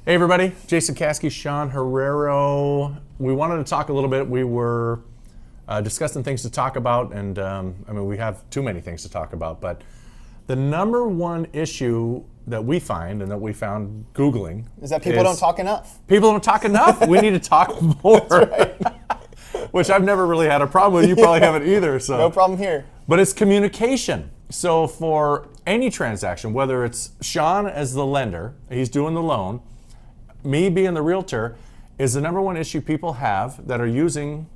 Hey everybody, Jason Caskie, Sean Herrero. We wanted to talk a little bit. We were discussing things to talk about, and we have too many things to talk about, but the number one issue that we find and that we found Googling is that people don't talk enough. People don't talk enough. We need to talk more. That's right. Which I've never really had a problem with. You probably haven't either. So no problem here. But it's communication. So for any transaction, whether it's Sean as the lender, he's doing the loan, me being the realtor, is the number one issue people have that are using,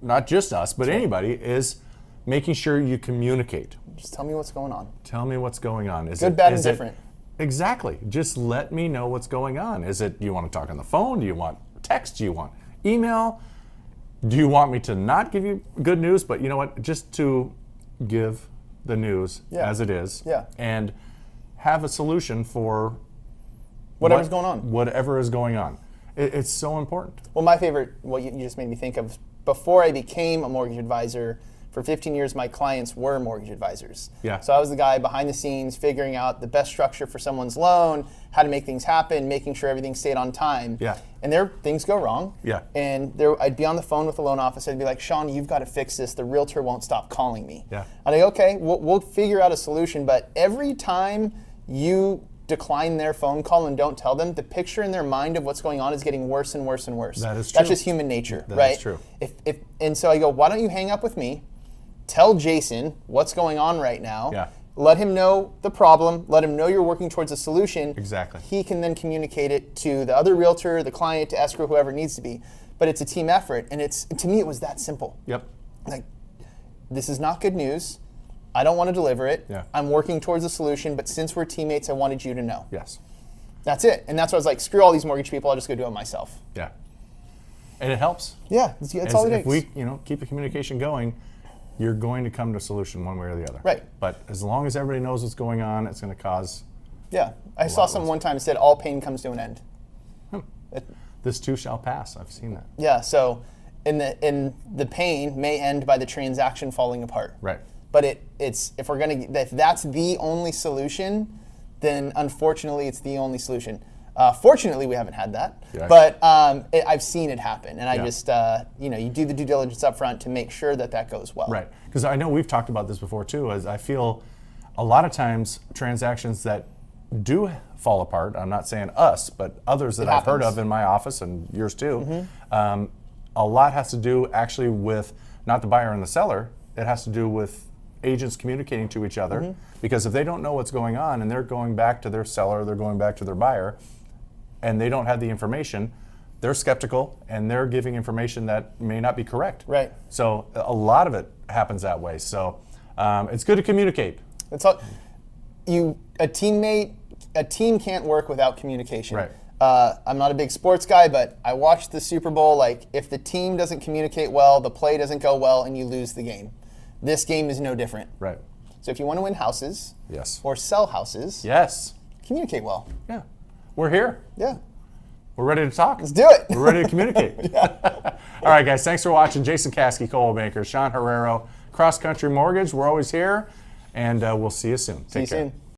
not just us, but anybody, is making sure you communicate. Just tell me what's going on. Tell me what's going on. Is Good, bad, and different. Exactly. Just let me know what's going on. Is it you want to talk on the phone? Do you want text? Do you want email? Do you want me to not give you good news? But you know what? Just to give the news as it is and have a solution for whatever's going on. Whatever is going on. It's so important. Well, my favorite, what you just made me think of, before I became a mortgage advisor, for 15 years, my clients were mortgage advisors. Yeah. So I was the guy behind the scenes figuring out the best structure for someone's loan, how to make things happen, making sure everything stayed on time. Yeah. And things go wrong. Yeah. And I'd be on the phone with the loan office. I'd be like, Sean, you've got to fix this. The realtor won't stop calling me. Yeah. I'd be like, okay, we'll figure out a solution. But every time you decline their phone call and don't tell them, the picture in their mind of what's going on is getting worse and worse and worse. That is true. That's just human nature, right? That's true. And so I go, why don't you hang up with me? Tell Jason what's going on right now. Yeah. Let him know the problem. Let him know you're working towards a solution. Exactly. He can then communicate it to the other realtor, the client, to escrow, whoever it needs to be. But it's a team effort, and to me, it was that simple. Yep. Like, this is not good news. I don't want to deliver it. Yeah. I'm working towards a solution, but since we're teammates, I wanted you to know. Yes. That's it. And that's why I was like, screw all these mortgage people. I'll just go do it myself. Yeah. And it helps. Yeah, that's all it takes. If we, keep the communication going, you're going to come to a solution one way or the other. Right. But as long as everybody knows what's going on, it's going to cause. Yeah. I saw something one time that said, all pain comes to an end. This too shall pass. I've seen that. Yeah. So, in the pain may end by the transaction falling apart. Right. But if that's the only solution, then unfortunately it's the only solution. Fortunately, we haven't had that, but I've seen it happen, and I just you do the due diligence up front to make sure that goes well. Right, because I know we've talked about this before too. As I feel, a lot of times transactions that do fall apart. I'm not saying us, but others that I've heard of in my office and yours too. Mm-hmm. A lot has to do actually with not the buyer and the seller. It has to do with agents communicating to each other, because if they don't know what's going on and they're going back to their seller, they're going back to their buyer, and they don't have the information, they're skeptical and they're giving information that may not be correct. Right. So a lot of it happens that way. So it's good to communicate. That's all. A team can't work without communication. Right. I'm not a big sports guy, but I watched the Super Bowl. Like, if the team doesn't communicate well, the play doesn't go well, and you lose the game. This game is no different. Right. So if you want to win houses, or sell houses, communicate well. Yeah. We're here. Yeah. We're ready to talk. Let's do it. We're ready to communicate. All right, guys. Thanks for watching. Jason Caskie, Coldwell Banker, Sean Herrero, Cross Country Mortgage. We're always here, and we'll see you soon. Take care. See you soon.